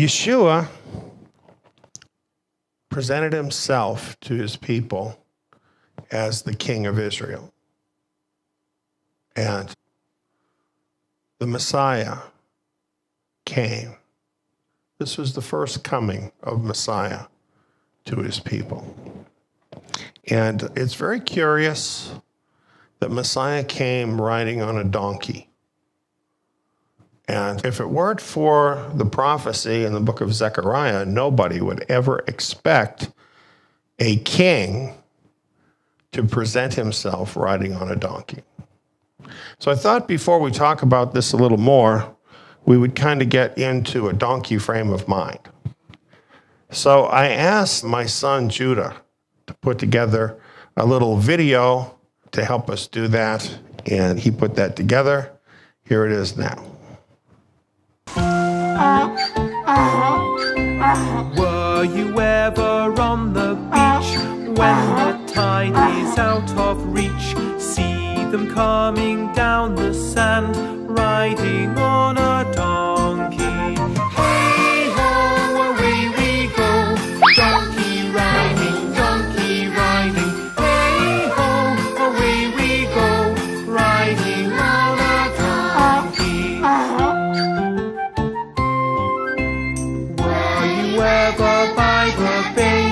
Yeshua presented himself to his people as the King of Israel. And the Messiah came. This was the first coming of Messiah to his people. And it's very curious that Messiah came riding on a donkey. And if it weren't for the prophecy in the book of Zechariah, nobody would ever expect a king to present himself riding on a donkey. So I thought before we talk about this a little more, we would kind of get into a donkey frame of mind. So I asked my son Judah to put together a little video to help us do that, and he put that together. Here it is now. Were you ever on the beach when the tide is out of reach? See them coming down the sand, riding on a donkey. Hey ho, away we go, donkey riding, donkey riding. Hey ho, away we go, riding on a donkey. Were you ever by the bay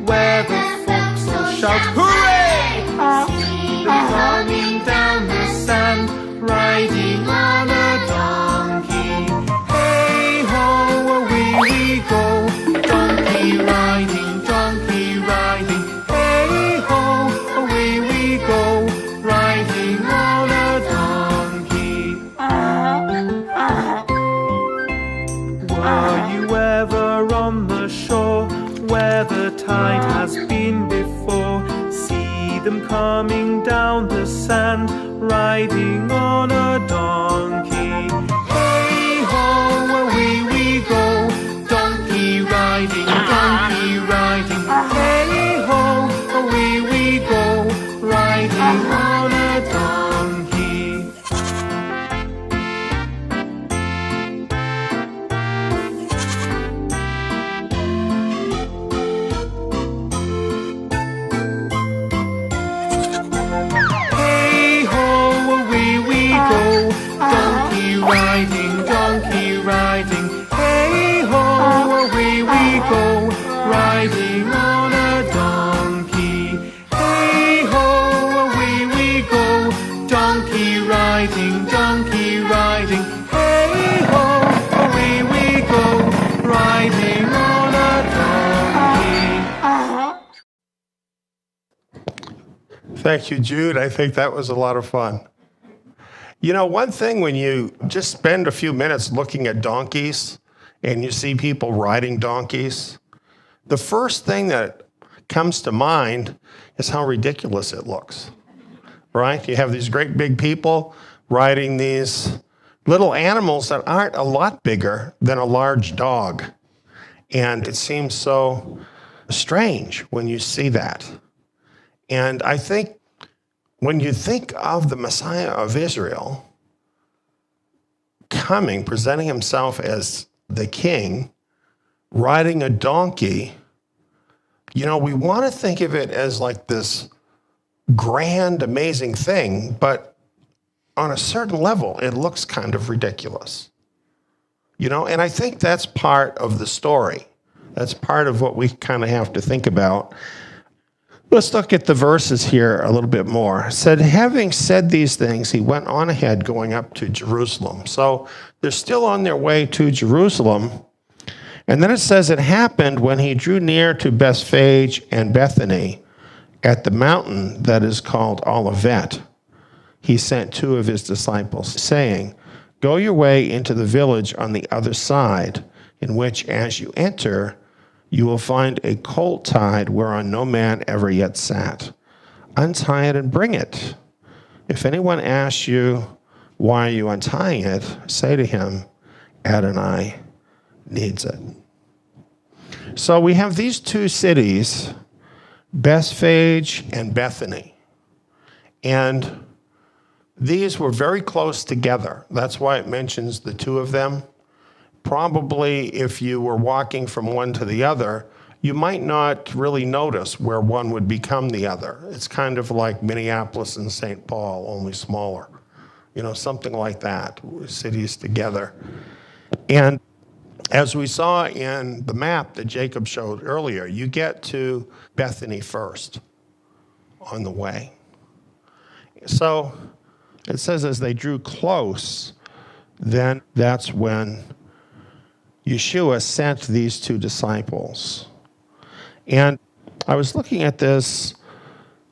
where the folks all shout hooray? See them coming down the sand, riding on a donkey. Hey ho, away we go, donkey riding, donkey riding. Hey ho, away we go, riding on a donkey. Were you ever on the shore where the tide has been before? See them coming down the sand, riding on a donkey. Hey ho, away we go, donkey riding, donkey riding. Hey ho, away we go, riding on a donkey. Hey ho, away we go, donkey riding, donkey riding. Hey ho, away we go, riding on a donkey. Hey ho, away we go, donkey riding, donkey riding. Hey ho, away we go, riding on a donkey. Thank you, Jude. I think that was a lot of fun. You know, one thing when you just spend a few minutes looking at donkeys and you see people riding donkeys, the first thing that comes to mind is how ridiculous it looks, right? You have these great big people riding these little animals that aren't a lot bigger than a large dog. And it seems so strange when you see that. And I think when you think of the Messiah of Israel coming, presenting himself as the king, riding a donkey, you know, we want to think of it as like this grand, amazing thing, but on a certain level, it looks kind of ridiculous. You know, and I think that's part of the story. That's part of what we kind of have to think about. Let's look at the verses here a little bit more. It said, having said these things, he went on ahead going up to Jerusalem. So they're still on their way to Jerusalem. And then it says, it happened when he drew near to Bethphage and Bethany at the mountain that is called Olivet. He sent two of his disciples, saying, go your way into the village on the other side, in which as you enter, you will find a colt tied whereon no man ever yet sat. Untie it and bring it. If anyone asks you, why are you untying it? Say to him, Adonai needs it. So we have these two cities, Bethphage and Bethany. And these were very close together. That's why it mentions the two of them. probably if you were walking from one to the other, you might not really notice where one would become the other. It's kind of like Minneapolis and St. Paul, only smaller. Something like that, cities together. And as we saw in the map that Jacob showed earlier, you get to Bethany first on the way. So it says as they drew close, then that's when Yeshua sent these two disciples. And I was looking at this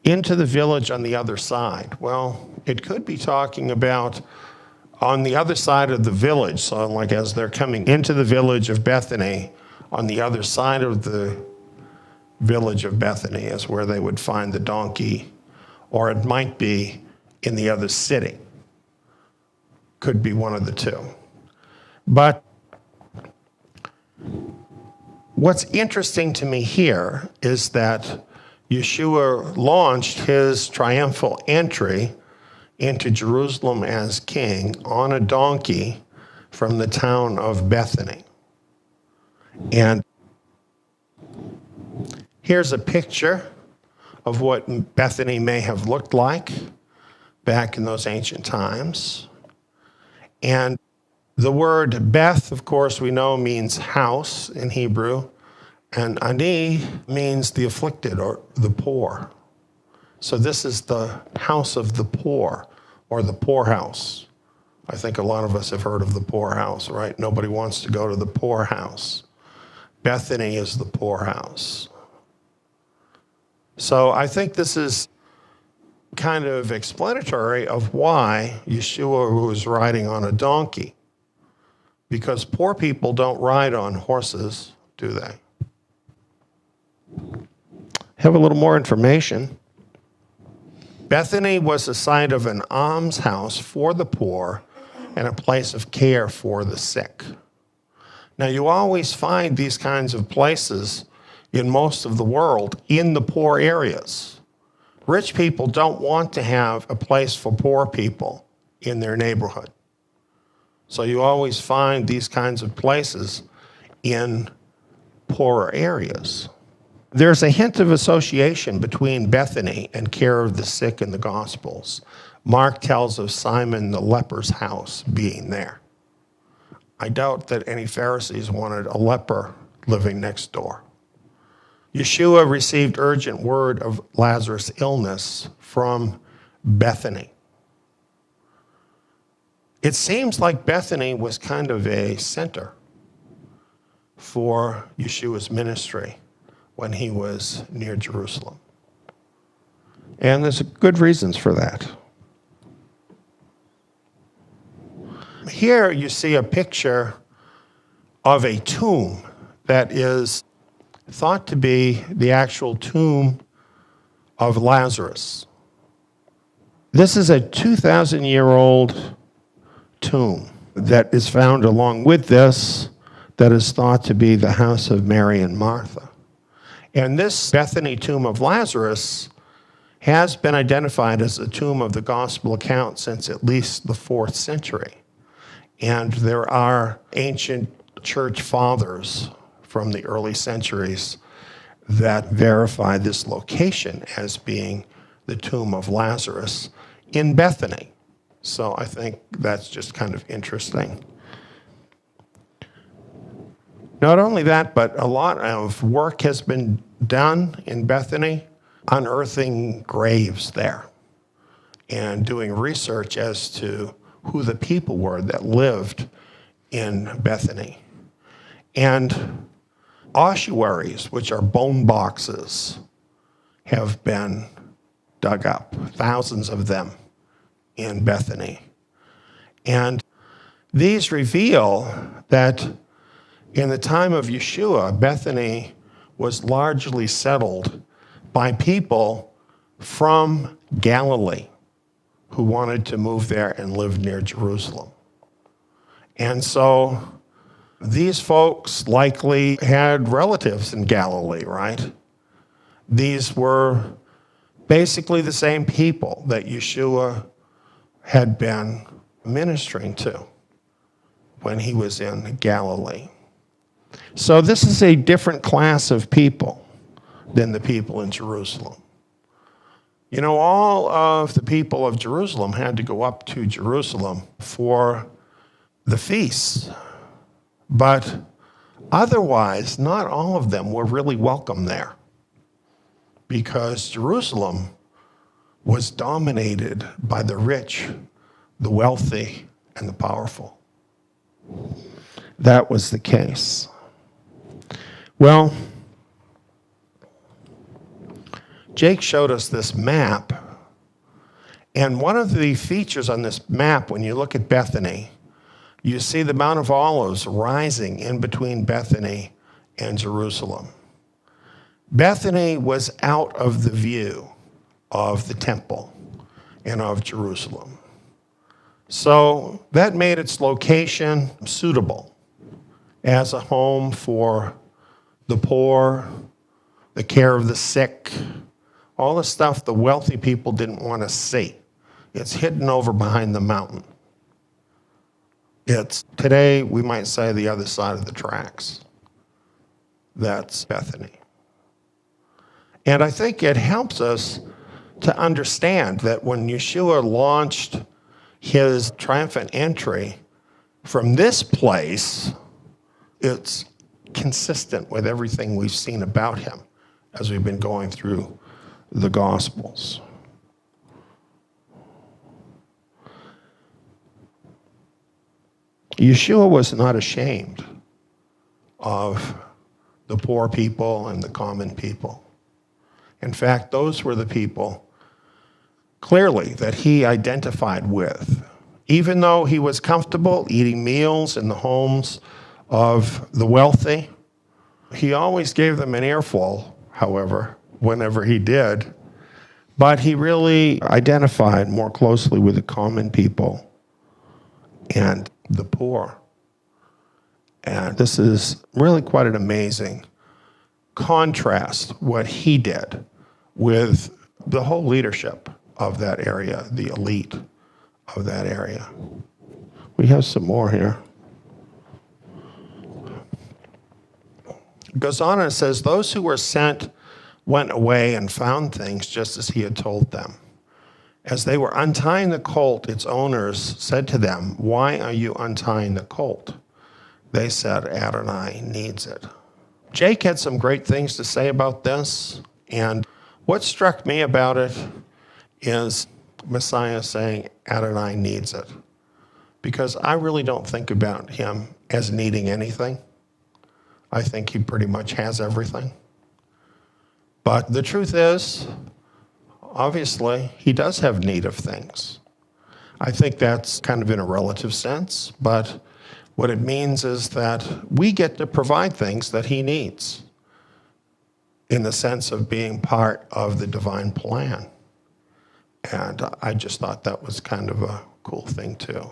into the village on the other side. Well, it could be talking about on the other side of the village. So like as they're coming into the village of Bethany, on the other side of the village of Bethany is where they would find the donkey, or it might be in the other city. Could be one of the two. But what's interesting to me here is that Yeshua launched his triumphal entry into Jerusalem as king on a donkey from the town of Bethany. And here's a picture of what Bethany may have looked like back in those ancient times. And the word Beth, of course, we know means house in Hebrew, and Ani means the afflicted or the poor. So this is the house of the poor, or the poorhouse. I think a lot of us have heard of the poorhouse, right? Nobody wants to go to the poorhouse. Bethany is the poorhouse. So I think this is kind of explanatory of why Yeshua was riding on a donkey. Because poor people don't ride on horses, do they? Have a little more information. Bethany was the site of an almshouse for the poor and a place of care for the sick. Now, you always find these kinds of places in most of the world in the poor areas. Rich people don't want to have a place for poor people in their neighborhood. So you always find these kinds of places in poorer areas. There's a hint of association between Bethany and care of the sick in the Gospels. Mark tells of Simon the leper's house being there. I doubt that any Pharisees wanted a leper living next door. Yeshua received urgent word of Lazarus' illness from Bethany. It seems like Bethany was kind of a center for Yeshua's ministry when he was near Jerusalem. And there's good reasons for that. Here you see a picture of a tomb that is thought to be the actual tomb of Lazarus. This is a 2,000-year-old tomb that is found along with this that is thought to be the house of Mary and Martha. And this Bethany tomb of Lazarus has been identified as a tomb of the gospel account since at least the 4th century. And there are ancient church fathers from the early centuries that verify this location as being the tomb of Lazarus in Bethany. So I think that's just kind of interesting. Not only that, but a lot of work has been done in Bethany, unearthing graves there and doing research as to who the people were that lived in Bethany. And ossuaries, which are bone boxes, have been dug up, thousands of them in Bethany. And these reveal that in the time of Yeshua, Bethany was largely settled by people from Galilee who wanted to move there and live near Jerusalem. And so these folks likely had relatives in Galilee, right? These were basically the same people that Yeshua had been ministering to. when he was in Galilee. So this is a different class of people than the people in Jerusalem. You know, all of the people of Jerusalem had to go up to Jerusalem for the feasts, but otherwise, not all of them were really welcome there, because Jerusalem was dominated by the rich, the wealthy, and the powerful. That was the case. Well, Jake showed us this map, and one of the features on this map, when you look at Bethany, you see the Mount of Olives rising in between Bethany and Jerusalem. Bethany was out of the view of the temple and of Jerusalem. So that made its location suitable as a home for the poor, the care of the sick, all the stuff the wealthy people didn't want to see. It's hidden over behind the mountain. It's, today, we might say, the other side of the tracks. That's Bethany. And I think it helps us to understand that when Yeshua launched his triumphant entry from this place, it's consistent with everything we've seen about him as we've been going through the Gospels. Yeshua was not ashamed of the poor people and the common people. In fact, those were the people clearly that he identified with. Even though he was comfortable eating meals in the homes of the wealthy, he always gave them an earful, however, whenever he did. But he really identified more closely with the common people and the poor. And this is really quite an amazing contrast, what he did with the whole leadership of that area, the elite of that area. We have some more here. It goes on and says, those who were sent went away and found things just as he had told them. As they were untying the colt, its owners said to them, why are you untying the colt? They said, Adonai needs it. Jake had some great things to say about this, and what struck me about it is Messiah saying, Adonai needs it. Because I really don't think about him as needing anything. I think he pretty much has everything. But the truth is, obviously, he does have need of things. I think that's kind of in a relative sense, but what it means is that we get to provide things that he needs in the sense of being part of the divine plan. And I just thought that was kind of a cool thing too.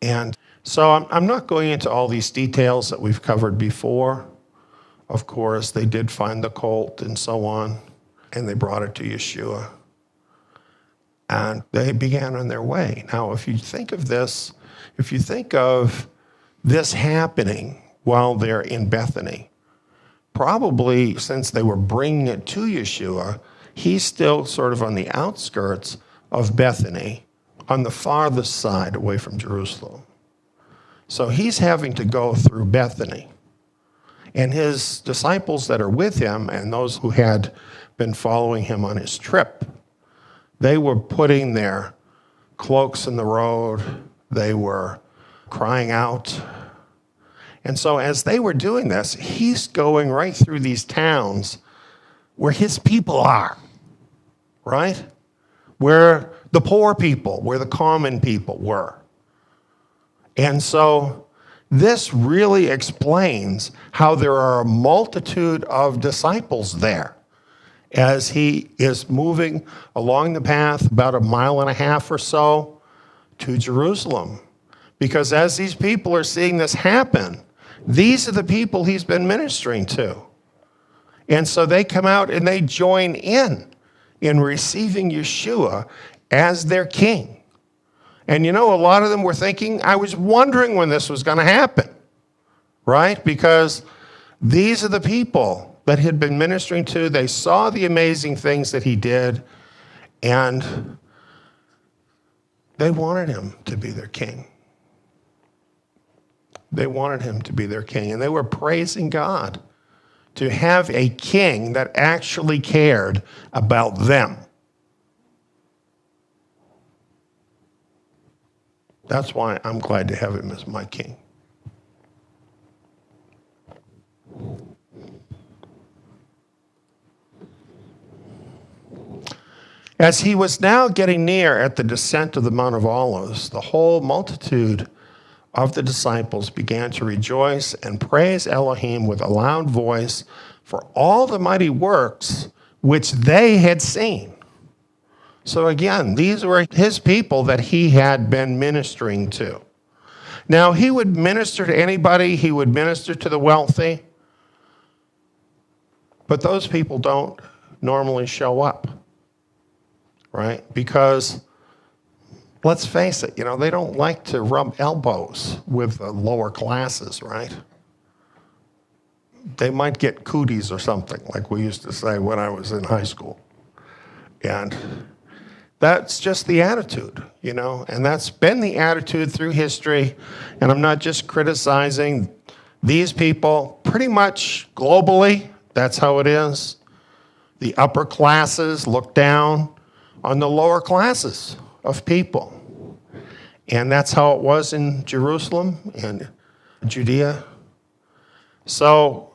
And so I'm not going into all these details that we've covered before. Of course, they did find the colt and so on, and they brought it to Yeshua. And they began on their way. Now, if you think of this, if you think of this happening while they're in Bethany, probably since they were bringing it to Yeshua, he's still sort of on the outskirts of Bethany, on the farthest side away from Jerusalem. So he's having to go through Bethany. And his disciples that are with him and those who had been following him on his trip, they were putting their cloaks in the road. They were crying out. And so as they were doing this, he's going right through these towns where his people are, right? Where the poor people, where the common people were. And so this really explains how there are a multitude of disciples there as he is moving along the path about 1.5 miles or so to Jerusalem. Because as these people are seeing this happen, these are the people he's been ministering to. And so they come out and they join in receiving Yeshua as their king, And a lot of them were thinking, I was wondering when this was going to happen, right? Because these are the people that he'd been ministering to. They saw the amazing things that he did, and they wanted him to be their king. They wanted him to be their king, and they were praising God to have a king that actually cared about them. That's why I'm glad to have him as my king. As he was now getting near at the descent of the Mount of Olives, the whole multitude of the disciples began to rejoice and praise Elohim with a loud voice for all the mighty works which they had seen. So again, these were his people that he had been ministering to. Now, he would minister to anybody. He would minister to the wealthy. But those people don't normally show up, right? Because, let's face it, they don't like to rub elbows with the lower classes, right? They might get cooties or something, like we used to say when I was in high school. And that's just the attitude, and that's been the attitude through history. And I'm not just criticizing these people. Pretty much globally, that's how it is. The upper classes look down on the lower classes of people. And that's how it was in Jerusalem and Judea. So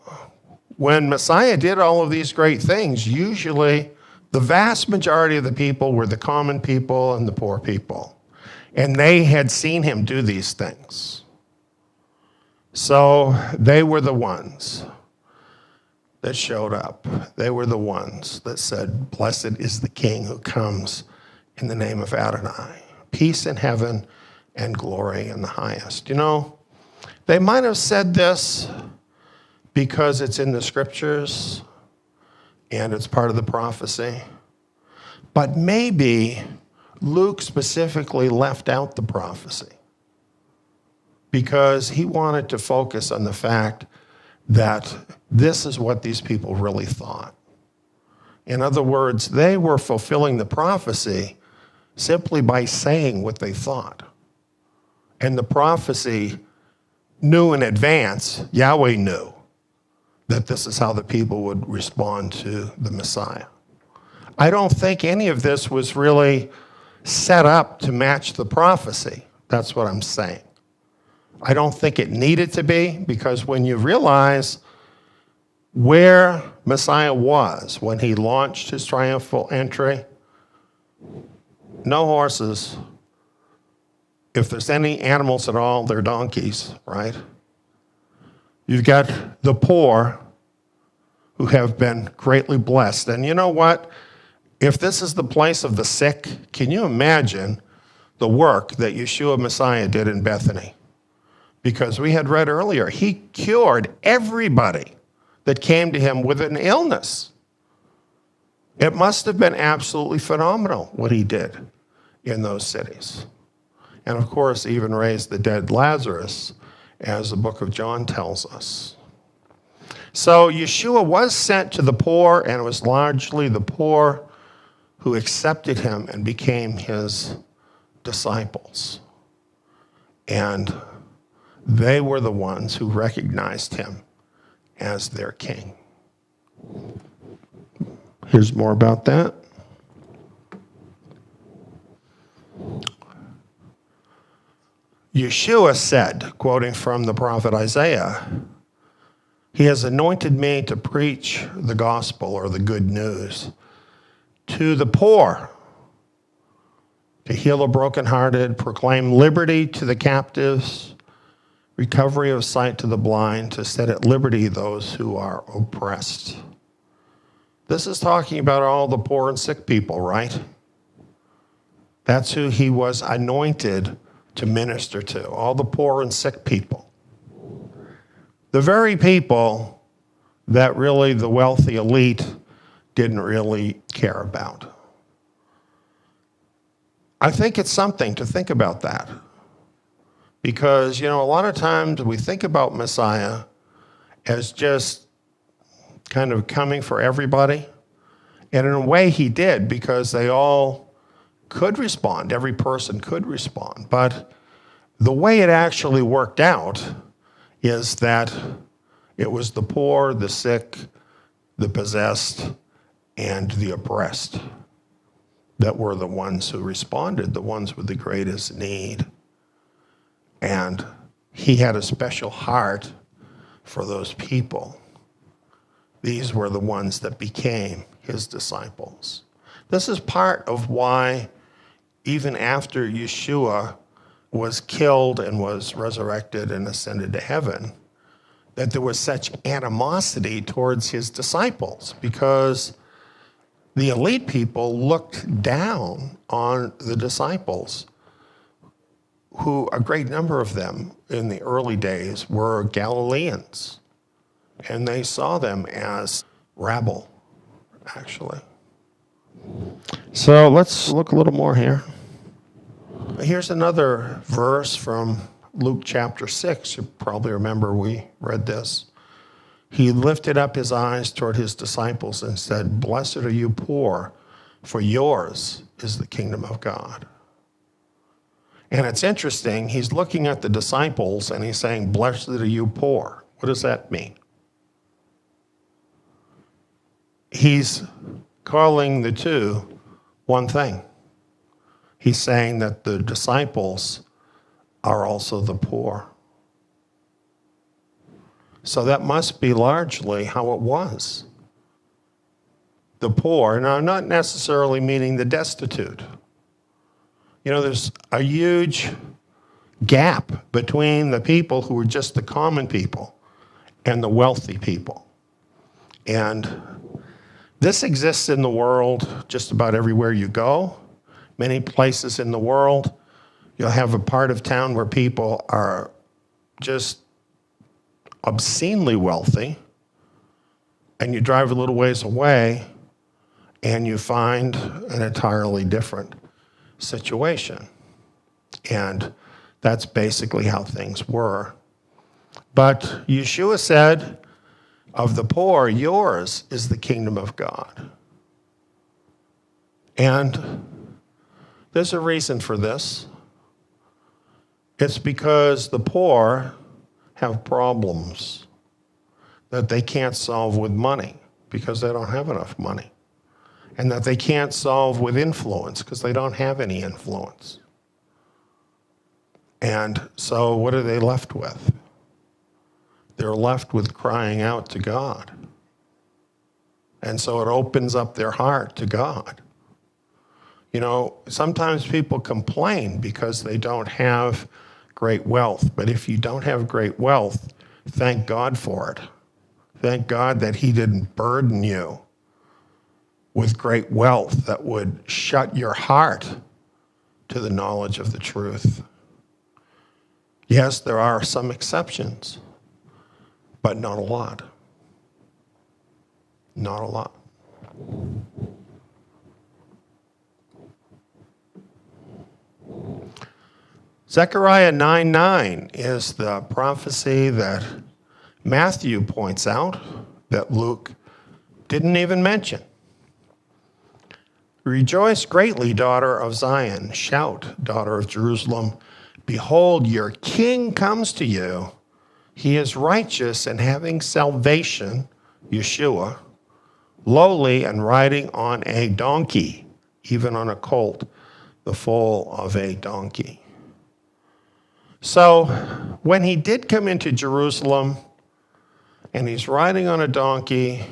when Messiah did all of these great things, usually the vast majority of the people were the common people and the poor people. And they had seen him do these things. So they were the ones that showed up. They were the ones that said, "Blessed is the King who comes in the name of Adonai. Peace in heaven and glory in the highest." They might have said this because it's in the scriptures and it's part of the prophecy. But maybe Luke specifically left out the prophecy because he wanted to focus on the fact that this is what these people really thought. In other words, they were fulfilling the prophecy simply by saying what they thought. And the prophecy knew in advance, Yahweh knew, that this is how the people would respond to the Messiah. I don't think any of this was really set up to match the prophecy. That's what I'm saying. I don't think it needed to be, because when you realize where Messiah was when he launched his triumphal entry, no horses. If there's any animals at all, they're donkeys, right? You've got the poor who have been greatly blessed. And you know what? If this is the place of the sick, can you imagine the work that Yeshua Messiah did in Bethany? Because we had read earlier, he cured everybody that came to him with an illness. It must have been absolutely phenomenal what he did in those cities. And of course, even raised the dead Lazarus, as the book of John tells us. So Yeshua was sent to the poor, and it was largely the poor who accepted him and became his disciples. And they were the ones who recognized him as their king. Here's more about that. Yeshua said, quoting from the prophet Isaiah, "He has anointed me to preach the gospel," or the good news, "to the poor, to heal the brokenhearted, proclaim liberty to the captives, recovery of sight to the blind, to set at liberty those who are oppressed." This is talking about all the poor and sick people, right? That's who he was anointed to minister to, all the poor and sick people. The very people that really the wealthy elite didn't really care about. I think it's something to think about that. Because, a lot of times we think about Messiah as just kind of coming for everybody. And in a way he did, because they all could respond. Every person could respond. But the way it actually worked out is that it was the poor, the sick, the possessed, and the oppressed that were the ones who responded, the ones with the greatest need. And he had a special heart for those people. These were the ones that became his disciples. This is part of why, even after Yeshua was killed and was resurrected and ascended to heaven, that there was such animosity towards his disciples, because the elite people looked down on the disciples, who a great number of them in the early days were Galileans. And they saw them as rabble, actually. So let's look a little more here. Here's another verse from Luke chapter 6. You probably remember we read this. He lifted up his eyes toward his disciples and said, "Blessed are you poor, for yours is the kingdom of God." And it's interesting, he's looking at the disciples and he's saying, "Blessed are you poor." What does that mean? He's calling the two one thing. He's saying that the disciples are also the poor. So that must be largely how it was. The poor, now not necessarily meaning the destitute. There's a huge gap between the people who are just the common people and the wealthy people. And this exists in the world just about everywhere you go. Many places in the world, you'll have a part of town where people are just obscenely wealthy, and you drive a little ways away and you find an entirely different situation. And that's basically how things were. But Yeshua said, "Of the poor, yours is the kingdom of God." And there's a reason for this. It's because the poor have problems that they can't solve with money because they don't have enough money, and that they can't solve with influence because they don't have any influence. And so what are they left with? They're left with crying out to God. And so it opens up their heart to God. Sometimes people complain because they don't have great wealth. But if you don't have great wealth, thank God for it. Thank God that he didn't burden you with great wealth that would shut your heart to the knowledge of the truth. Yes, there are some exceptions, but not a lot. Not a lot. Zechariah 9:9 is the prophecy that Matthew points out that Luke didn't even mention. "Rejoice greatly, daughter of Zion. Shout, daughter of Jerusalem. Behold, your king comes to you. He is righteous and having salvation," Yeshua, "lowly and riding on a donkey, even on a colt, the foal of a donkey." So when he did come into Jerusalem and he's riding on a donkey,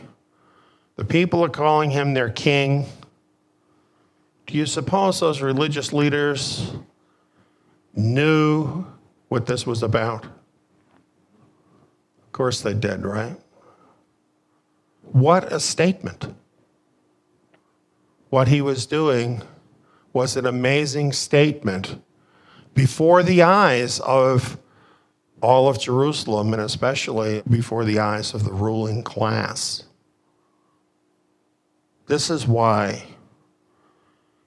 the people are calling him their king. Do you suppose those religious leaders knew what this was about? Of course they did, right? What a statement. What he was doing was an amazing statement before the eyes of all of Jerusalem, and especially before the eyes of the ruling class. This is why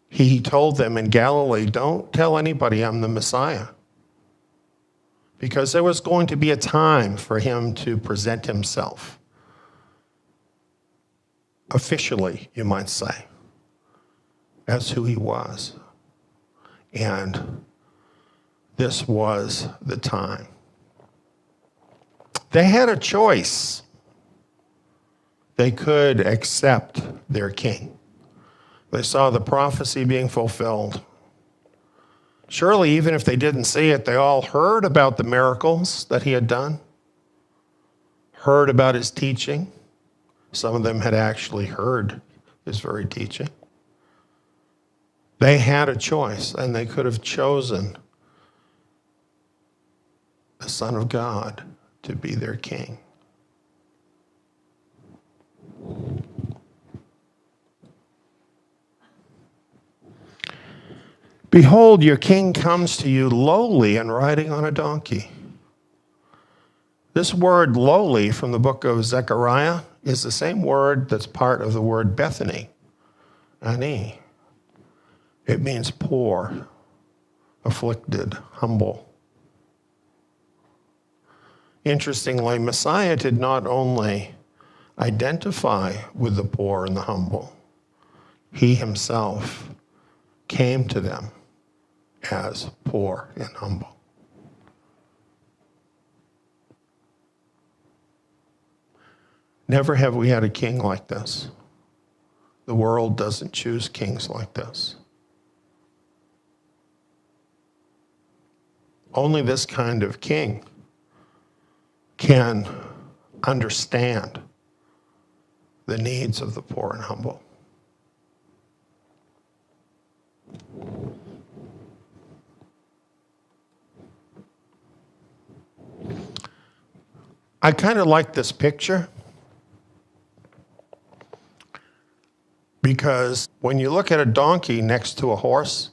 He told them in Galilee, don't tell anybody I'm the Messiah. Because there was going to be a time for him to present himself. Officially, you might say, as who he was. And this was the time. They had a choice. They could accept their king. They saw the prophecy being fulfilled. Surely, even if they didn't see it, they all heard about the miracles that he had done, heard about his teaching. Some of them had actually heard his very teaching. They had a choice, and they could have chosen the Son of God to be their king. Behold, your king comes to you lowly and riding on a donkey. This word lowly from the book of Zechariah is the same word that's part of the word Bethany, ani. It means poor, afflicted, humble. Interestingly, Messiah did not only identify with the poor and the humble, he himself came to them as poor and humble. Never have we had a king like this. The world doesn't choose kings like this. Only this kind of king can understand the needs of the poor and humble. I kind of like this picture because when you look at a donkey next to a horse,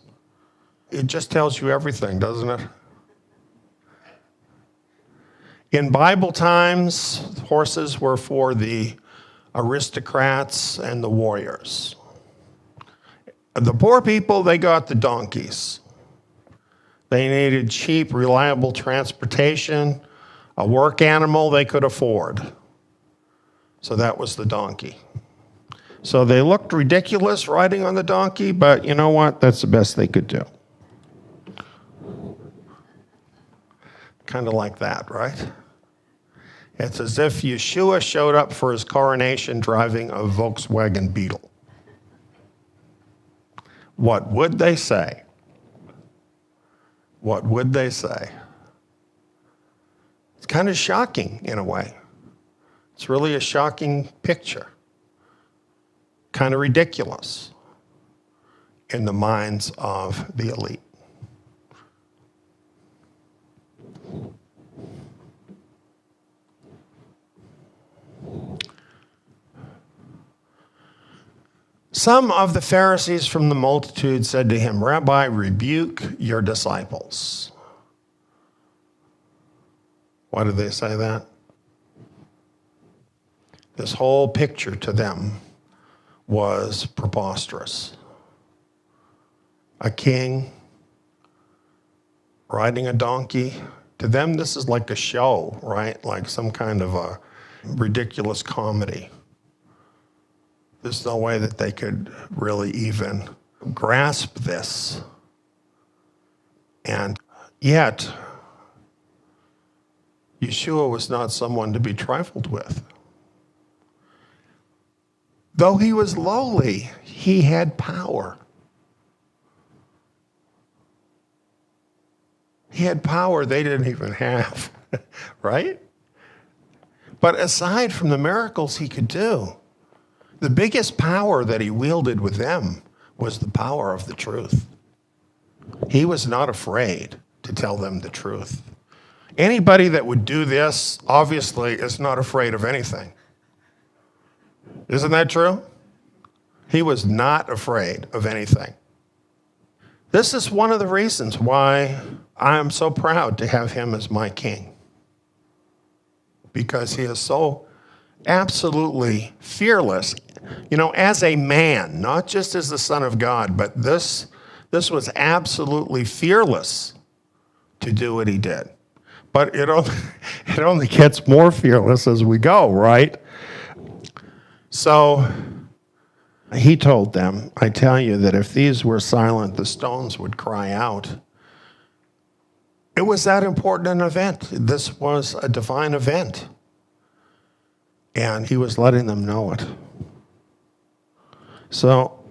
it just tells you everything, doesn't it? In Bible times, horses were for the aristocrats and the warriors. The poor people, they got the donkeys. They needed cheap, reliable transportation, a work animal they could afford. So that was the donkey. So they looked ridiculous riding on the donkey, but you know what? That's the best they could do. Kind of like that, right? It's as if Yeshua showed up for his coronation driving a Volkswagen Beetle. What would they say? What would they say? It's kind of shocking in a way. It's really a shocking picture. Kind of ridiculous in the minds of the elite. Some of the Pharisees from the multitude said to him, Rabbi, rebuke your disciples. Why did they say that? This whole picture to them was preposterous. A king riding a donkey. To them, this is like a show, right? Like some kind of a ridiculous comedy. There's no way that they could really even grasp this. And yet, Yeshua was not someone to be trifled with. Though he was lowly, he had power. He had power they didn't even have, right? But aside from the miracles he could do, the biggest power that he wielded with them was the power of the truth. He was not afraid to tell them the truth. Anybody that would do this, obviously, is not afraid of anything. Isn't that true? He was not afraid of anything. This is one of the reasons why I am so proud to have him as my king. Because he is so absolutely fearless, as a man, not just as the Son of God, but this was absolutely fearless to do what he did. But it only gets more fearless as we go, right? So he told them, I tell you that if these were silent, the stones would cry out. It was that important an event. This was a divine event. And he was letting them know it. So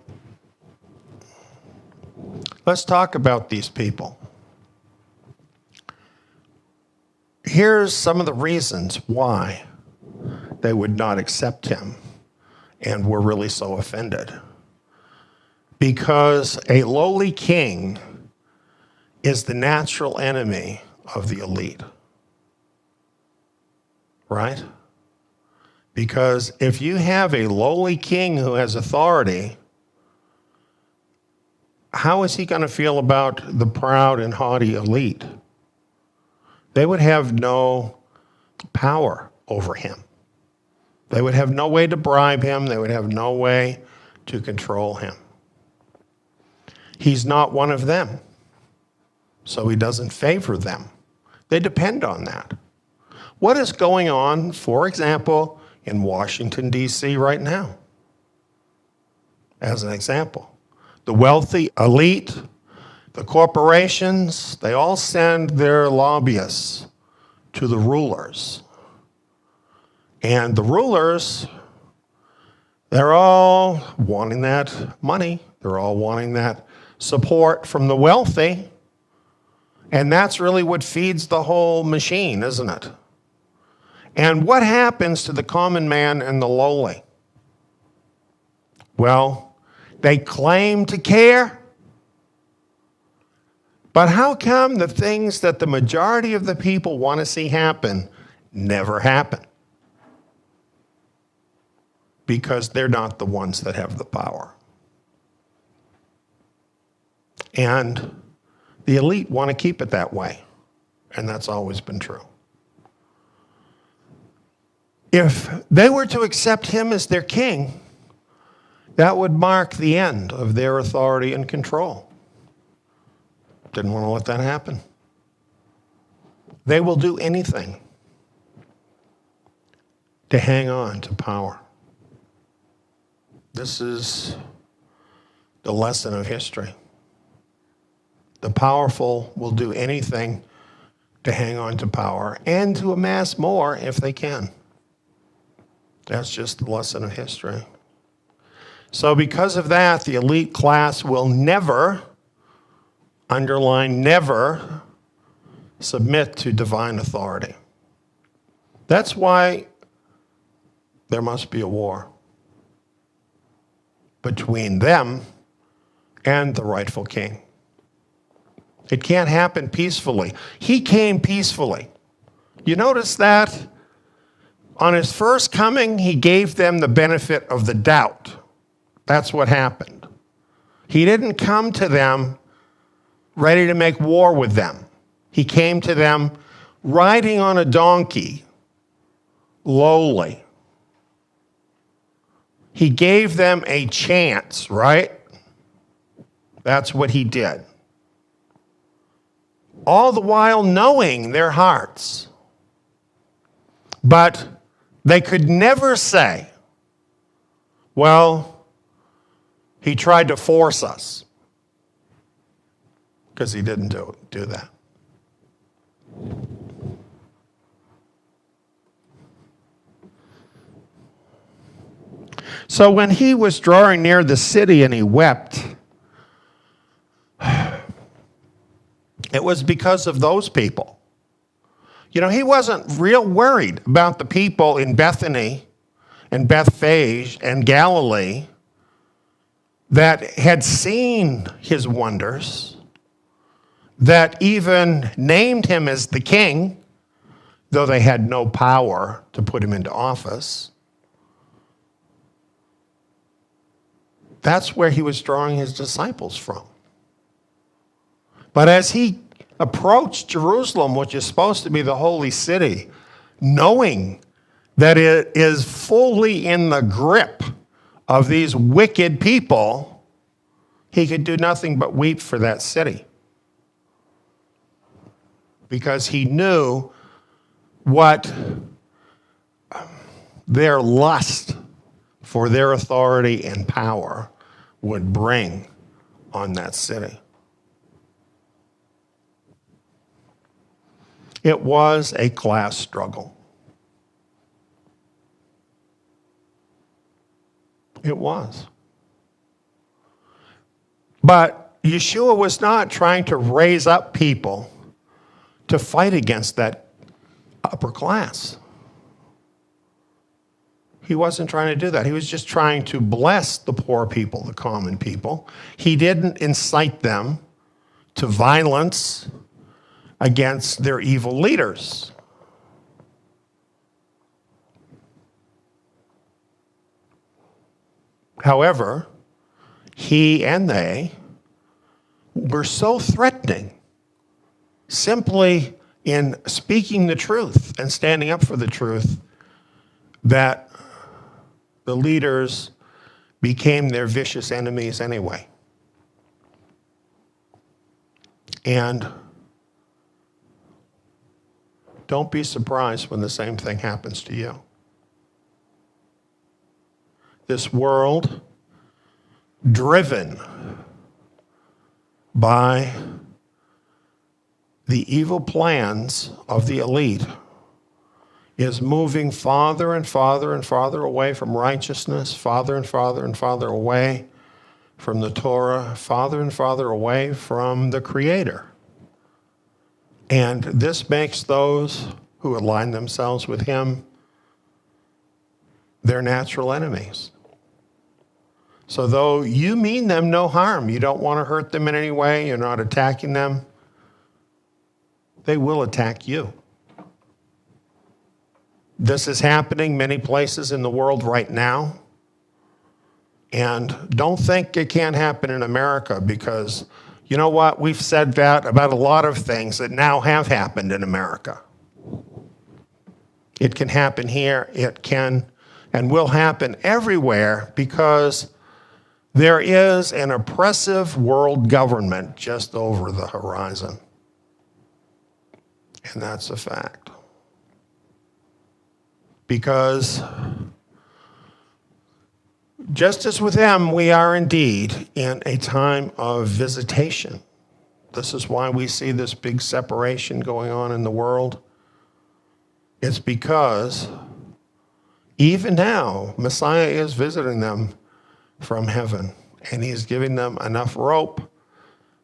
let's talk about these people. Here's some of the reasons why they would not accept him and were really so offended. Because a lowly king is the natural enemy of the elite. Right? Because if you have a lowly king who has authority, how is he going to feel about the proud and haughty elite? They would have no power over him. They would have no way to bribe him. They would have no way to control him. He's not one of them, so he doesn't favor them. They depend on that. What is going on, for example, in Washington, D.C. right now? As an example, the wealthy elite, the corporations, they all send their lobbyists to the rulers. And the rulers, they're all wanting that money. They're all wanting that support from the wealthy. And that's really what feeds the whole machine, isn't it? And what happens to the common man and the lowly? Well, they claim to care. But how come the things that the majority of the people want to see happen never happen? Because they're not the ones that have the power. And the elite want to keep it that way. And that's always been true. If they were to accept him as their king, that would mark the end of their authority and control. Didn't want to let that happen. They will do anything to hang on to power. This is the lesson of history. The powerful will do anything to hang on to power and to amass more if they can. That's just the lesson of history. So because of that, the elite class will never, underline never, submit to divine authority. That's why there must be a war between them and the rightful king. It can't happen peacefully. He came peacefully. You notice that? On his first coming, he gave them the benefit of the doubt. That's what happened. He didn't come to them ready to make war with them. He came to them riding on a donkey, lowly. He gave them a chance, right? That's what he did. All the while knowing their hearts. But they could never say, well, he tried to force us. Because he didn't do that. So when he was drawing near the city and he wept, it was because of those people. You know, he wasn't real worried about the people in Bethany and Bethphage and Galilee that had seen his wonders, that even named him as the king, though they had no power to put him into office. That's where he was drawing his disciples from. But as he approached Jerusalem, which is supposed to be the holy city, knowing that it is fully in the grip of these wicked people, he could do nothing but weep for that city. Because he knew what their lust for their authority and power would bring on that city. It was a class struggle. It was. But Yeshua was not trying to raise up people to fight against that upper class. He wasn't trying to do that. He was just trying to bless the poor people, the common people. He didn't incite them to violence against their evil leaders. However, he and they were so threatening simply in speaking the truth and standing up for the truth that the leaders became their vicious enemies anyway. And don't be surprised when the same thing happens to you. This world, driven by the evil plans of the elite, is moving farther and farther and farther away from righteousness, farther and farther and farther away from the Torah, farther and farther away from the Creator. And this makes those who align themselves with him their natural enemies. So though you mean them no harm, you don't want to hurt them in any way, you're not attacking them, they will attack you. This is happening many places in the world right now. And don't think it can't happen in America, because you know what? We've said that about a lot of things that now have happened in America. It can happen here. It can and will happen everywhere, because there is an oppressive world government just over the horizon. And that's a fact. Because just as with them, we are indeed in a time of visitation. This is why we see this big separation going on in the world. It's because even now, Messiah is visiting them from heaven, and he's giving them enough rope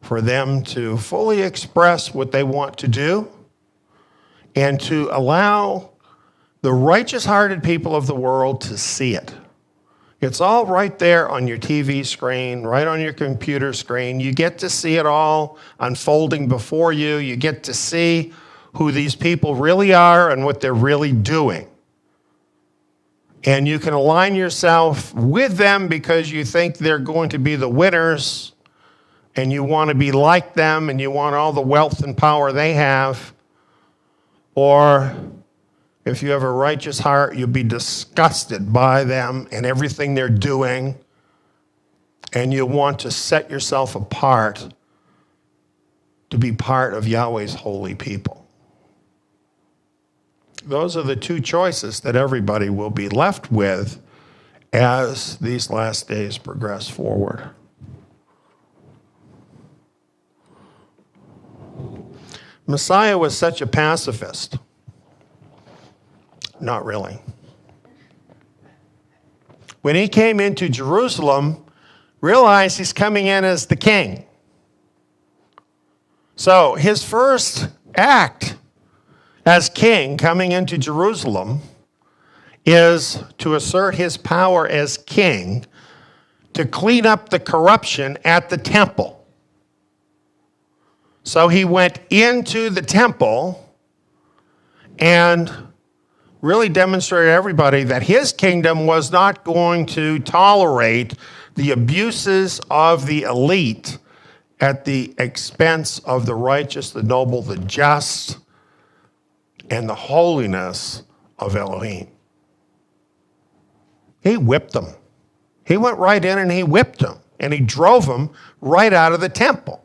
for them to fully express what they want to do and to allow the righteous-hearted people of the world to see it. It's all right there on your TV screen, right on your computer screen. You get to see it all unfolding before you. You get to see who these people really are and what they're really doing. And you can align yourself with them because you think they're going to be the winners, and you want to be like them, and you want all the wealth and power they have. Or if you have a righteous heart, you'll be disgusted by them and everything they're doing, and you'll want to set yourself apart to be part of Yahweh's holy people. Those are the two choices that everybody will be left with as these last days progress forward. Messiah was such a pacifist. Not really. When he came into Jerusalem, realize he's coming in as the king. So his first act as king coming into Jerusalem is to assert his power as king to clean up the corruption at the temple. So he went into the temple and really demonstrated to everybody that his kingdom was not going to tolerate the abuses of the elite at the expense of the righteous, the noble, the just, and the holiness of Elohim. He whipped them. He went right in and he whipped them. And he drove them right out of the temple.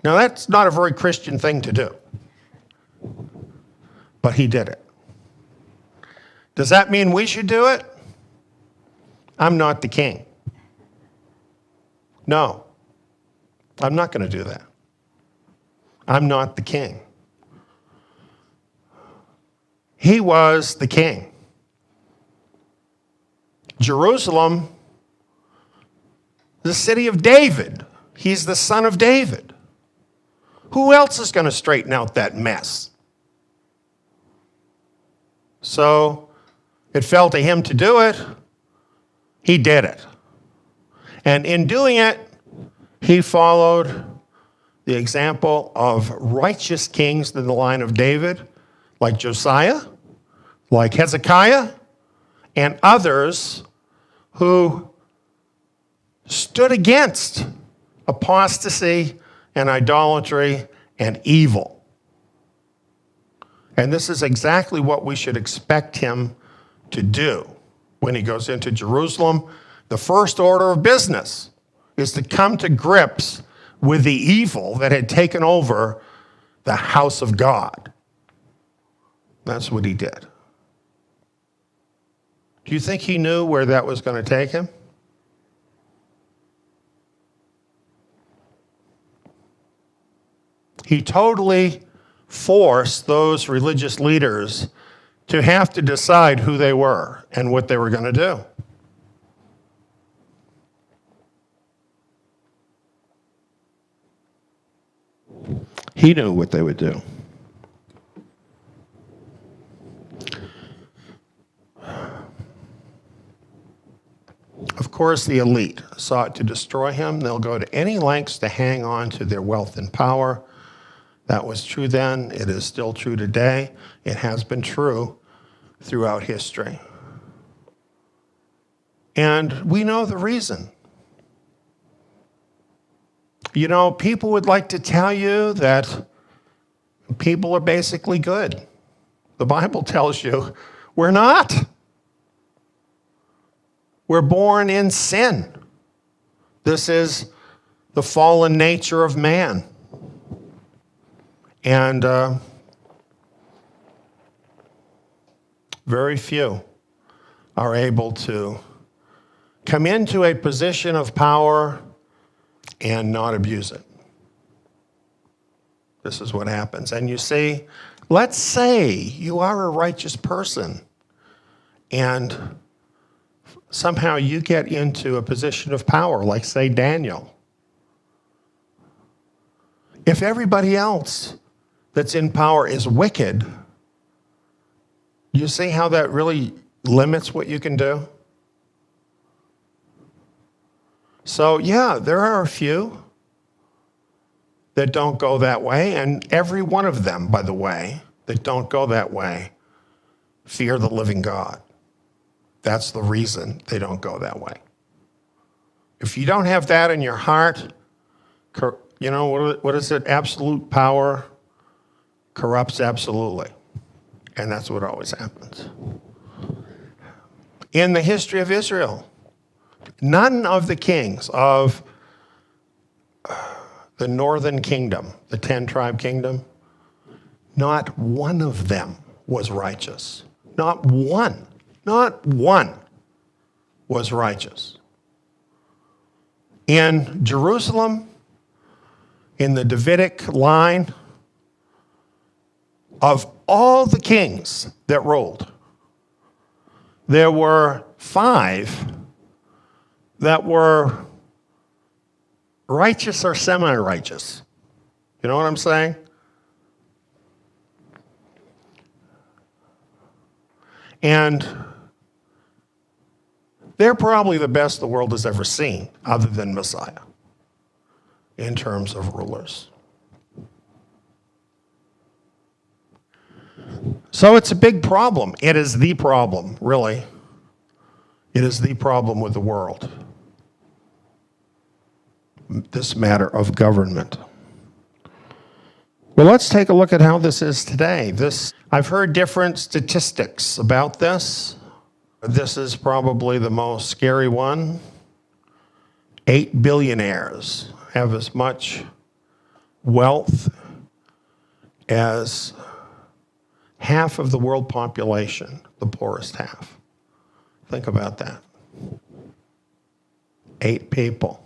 Now, that's not a very Christian thing to do. But he did it. Does that mean we should do it? I'm not the king. No, I'm not going to do that. I'm not the king. He was the king. Jerusalem, the city of David. He's the son of David. Who else is going to straighten out that mess? So it fell to him to do it. He did it. And in doing it, he followed the example of righteous kings in the line of David, like Josiah, like Hezekiah, and others who stood against apostasy and idolatry and evil. And this is exactly what we should expect him to do when he goes into Jerusalem. The first order of business is to come to grips with the evil that had taken over the house of God. That's what he did. Do you think he knew where that was going to take him? He totally forced those religious leaders to have to decide who they were and what they were going to do. He knew what they would do. Of course, the elite sought to destroy him. They'll go to any lengths to hang on to their wealth and power. That was true then. It is still true today. It has been true throughout history. And we know the reason. You know, people would like to tell you that people are basically good. The Bible tells you we're not. We're born in sin. This is the fallen nature of man. And very few are able to come into a position of power and not abuse it. This is what happens. And you see, let's say you are a righteous person and somehow you get into a position of power, like, say, Daniel. If everybody else that's in power is wicked, you see how that really limits what you can do? So, yeah, there are a few that don't go that way, and every one of them, by the way, that don't go that way, fear the living God. That's the reason they don't go that way. If you don't have that in your heart, you know, what is it? Absolute power corrupts absolutely. And that's what always happens. In the history of Israel, none of the kings of the northern kingdom, the 10-tribe kingdom, not one of them was righteous. Not one was righteous. In Jerusalem, in the Davidic line, of all the kings that ruled, there were 5 that were righteous or semi-righteous. You know what I'm saying? And they're probably the best the world has ever seen, other than Messiah, in terms of rulers. So it's a big problem. It is the problem, really. It is the problem with the world. This matter of government. Well, let's take a look at how this is today. I've heard different statistics about this. This is probably the most scary one. 8 billionaires have as much wealth as half of the world population, the poorest half. Think about that. 8 people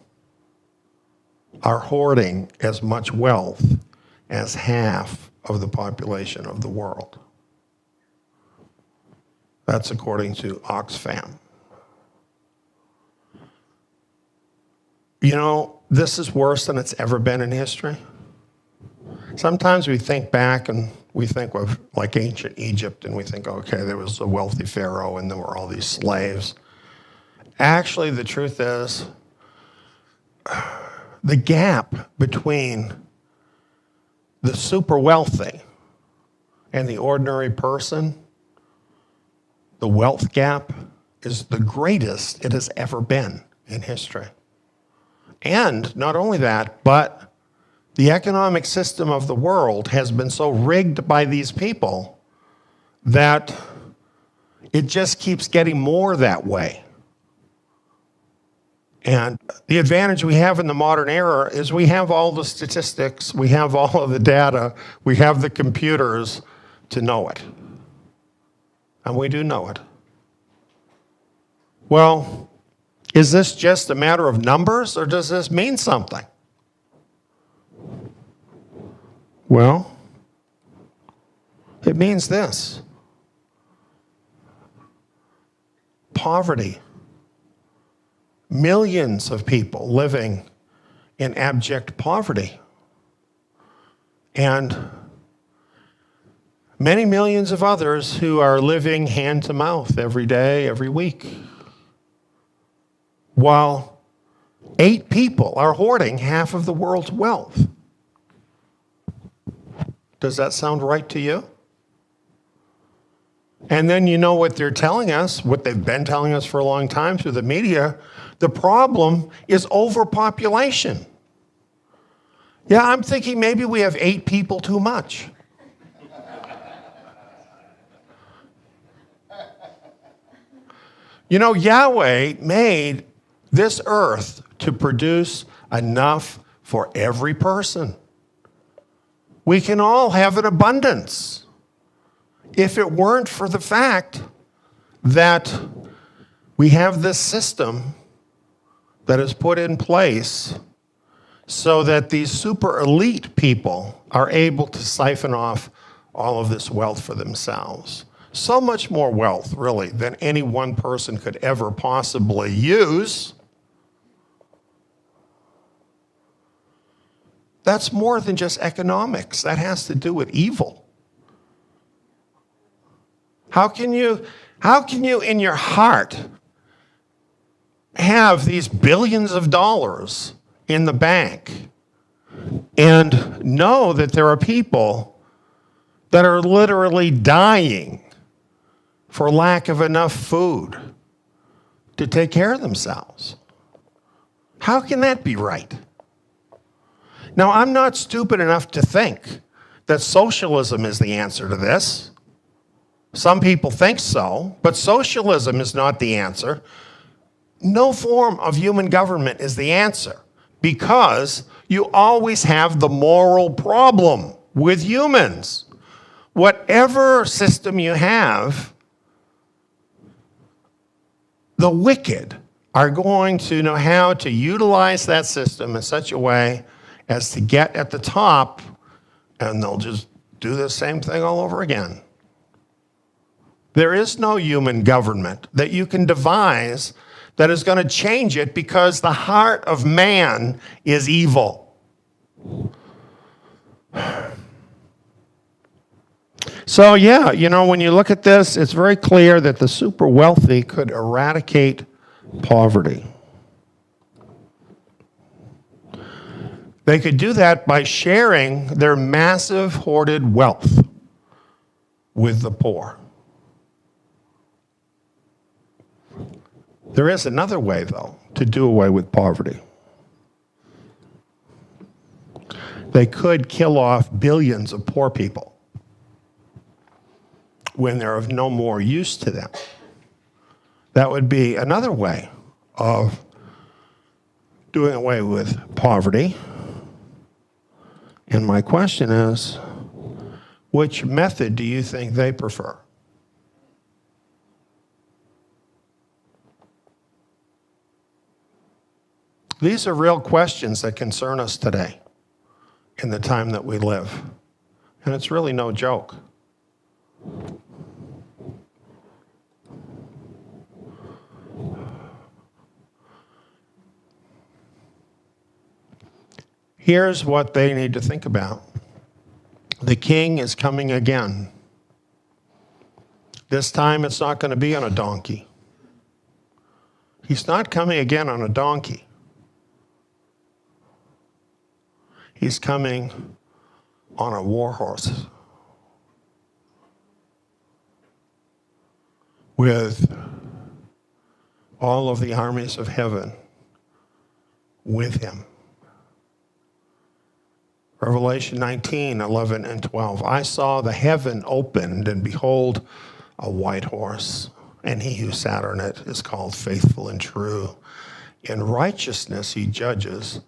are hoarding as much wealth as half of the population of the world. That's according to Oxfam. You know, this is worse than it's ever been in history. Sometimes we think back and we think of like ancient Egypt and we think, okay, there was a wealthy pharaoh and there were all these slaves. Actually, the truth is, the gap between the super wealthy and the ordinary person, the wealth gap, is the greatest it has ever been in history. And not only that, but the economic system of the world has been so rigged by these people that it just keeps getting more that way. And the advantage we have in the modern era is we have all the statistics, we have all of the data, we have the computers to know it. And we do know it. Well, is this just a matter of numbers, or does this mean something? Well, it means this. Poverty. Millions of people living in abject poverty. And many millions of others who are living hand to mouth every day, every week. While 8 people are hoarding half of the world's wealth. Does that sound right to you? And then you know what they're telling us, what they've been telling us for a long time through the media. The problem is overpopulation. Yeah, I'm thinking maybe we have 8 people too much. You know, Yahweh made this earth to produce enough for every person. We can all have an abundance. If it weren't for the fact that we have this system that is put in place so that these super elite people are able to siphon off all of this wealth for themselves. So much more wealth, really, than any one person could ever possibly use. That's more than just economics. That has to do with evil. How can you in your heart have these billions of dollars in the bank and know that there are people that are literally dying for lack of enough food to take care of themselves? How can that be right? Now, I'm not stupid enough to think that socialism is the answer to this. Some people think so, but socialism is not the answer. No form of human government is the answer, because you always have the moral problem with humans. Whatever system you have, the wicked are going to know how to utilize that system in such a way as to get at the top, and they'll just do the same thing all over again. There is no human government that you can devise that is going to change it, because the heart of man is evil. So yeah, you know, when you look at this, it's very clear that the super wealthy could eradicate poverty. They could do that by sharing their massive hoarded wealth with the poor. There is another way, though, to do away with poverty. They could kill off billions of poor people when they're of no more use to them. That would be another way of doing away with poverty. And my question is, which method do you think they prefer? These are real questions that concern us today in the time that we live. And it's really no joke. Here's what they need to think about. The king is coming again. This time it's not going to be on a donkey. He's not coming again on a donkey. He's coming on a war horse with all of the armies of heaven with him. Revelation 19, 11 and 12. I saw the heaven opened, and behold, a white horse, and he who sat on it is called Faithful and True. In righteousness he judges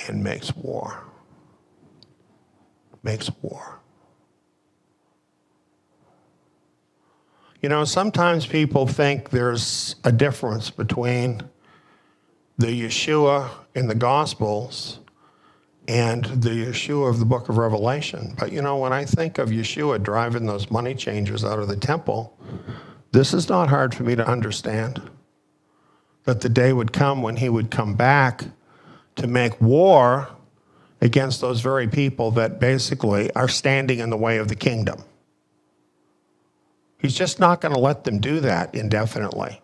and makes war. Makes war. You know, sometimes people think there's a difference between the Yeshua in the Gospels and the Yeshua of the book of Revelation. But you know, when I think of Yeshua driving those money changers out of the temple, this is not hard for me to understand. That the day would come when he would come back to make war against those very people that basically are standing in the way of the kingdom. He's just not going to let them do that indefinitely.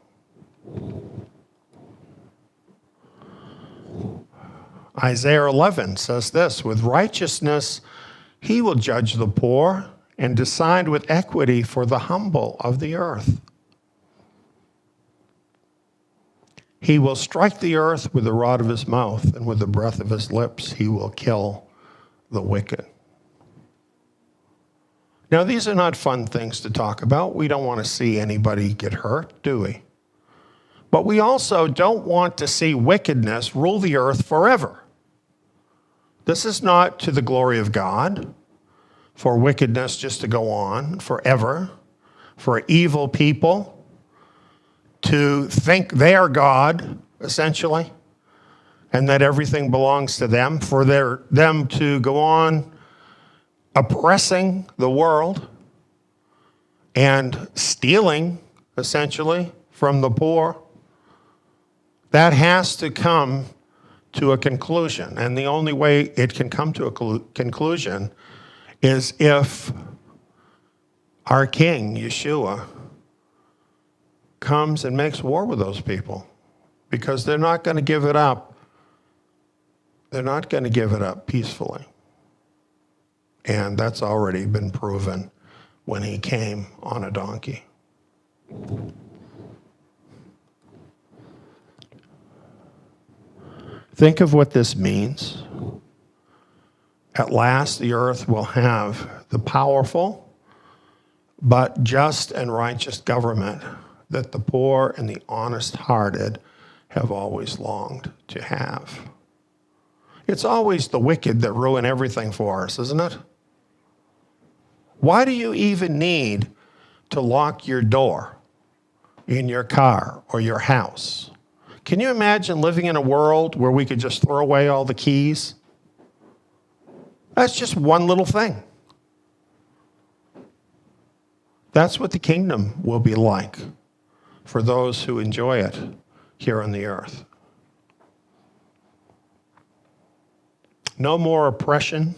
Isaiah 11 says this, with righteousness he will judge the poor and decide with equity for the humble of the earth. He will strike the earth with the rod of his mouth, and with the breath of his lips he will kill the wicked. Now, these are not fun things to talk about. We don't want to see anybody get hurt, do we? But we also don't want to see wickedness rule the earth forever. This is not to the glory of God, for wickedness just to go on forever, for evil people to think they are God, essentially, and that everything belongs to them, for them to go on oppressing the world and stealing, essentially, from the poor. That has to come to a conclusion. And the only way it can come to a conclusion is if our King, Yeshua, comes and makes war with those people, because they're not going to give it up. They're not going to give it up peacefully. And that's already been proven when he came on a donkey. Think of what this means. At last, the earth will have the powerful, but just and righteous government that the poor and the honest-hearted have always longed to have. It's always the wicked that ruin everything for us, isn't it? Why do you even need to lock your door in your car or your house? Can you imagine living in a world where we could just throw away all the keys? That's just one little thing. That's what the kingdom will be like for those who enjoy it here on the earth. No more oppression.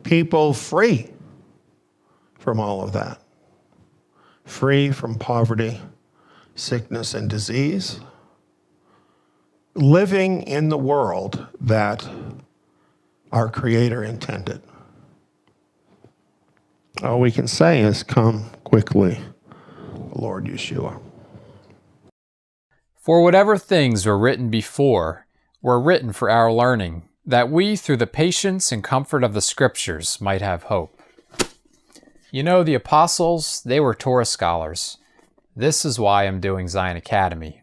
People free from all of that. Free from poverty, sickness, and disease. Living in the world that our Creator intended. All we can say is, come quickly, Lord Yeshua. For whatever things were written before were written for our learning, that we, through the patience and comfort of the Scriptures, might have hope. You know, the apostles, they were Torah scholars. This is why I'm doing Zion Academy.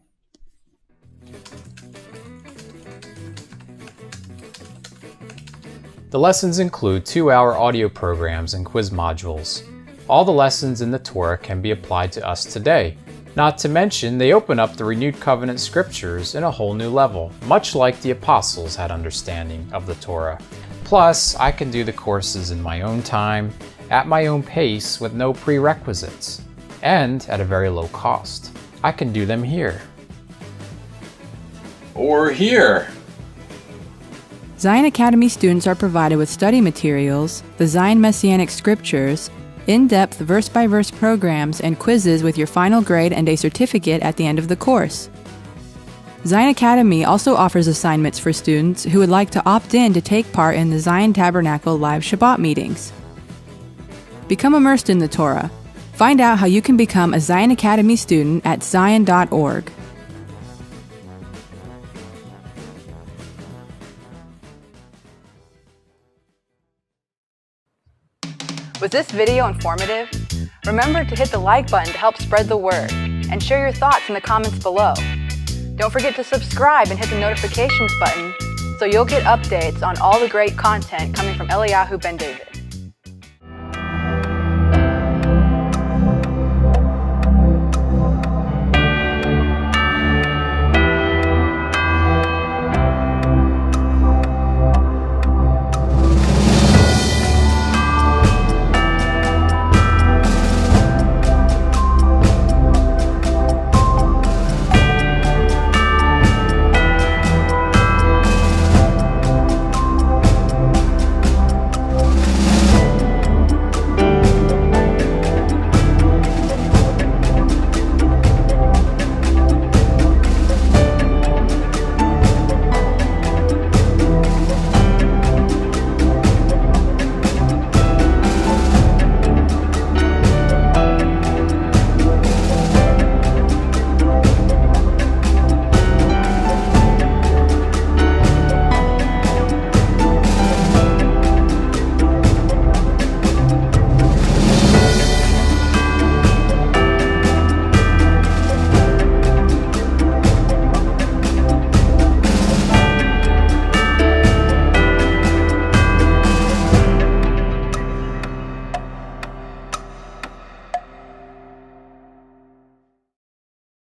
The lessons include 2-hour audio programs and quiz modules. All the lessons in the Torah can be applied to us today. Not to mention, they open up the renewed covenant scriptures in a whole new level, much like the apostles had understanding of the Torah. Plus, I can do the courses in my own time, at my own pace with no prerequisites, and at a very low cost. I can do them here. Or here. Zion Academy students are provided with study materials, the Zion Messianic Scriptures, in-depth verse-by-verse programs, and quizzes with your final grade and a certificate at the end of the course. Zion Academy also offers assignments for students who would like to opt in to take part in the Zion Tabernacle live Shabbat meetings. Become immersed in the Torah. Find out how you can become a Zion Academy student at zion.org. Was this video informative? Remember to hit the like button to help spread the word, and share your thoughts in the comments below. Don't forget to subscribe and hit the notifications button so you'll get updates on all the great content coming from Eliyahu Ben David.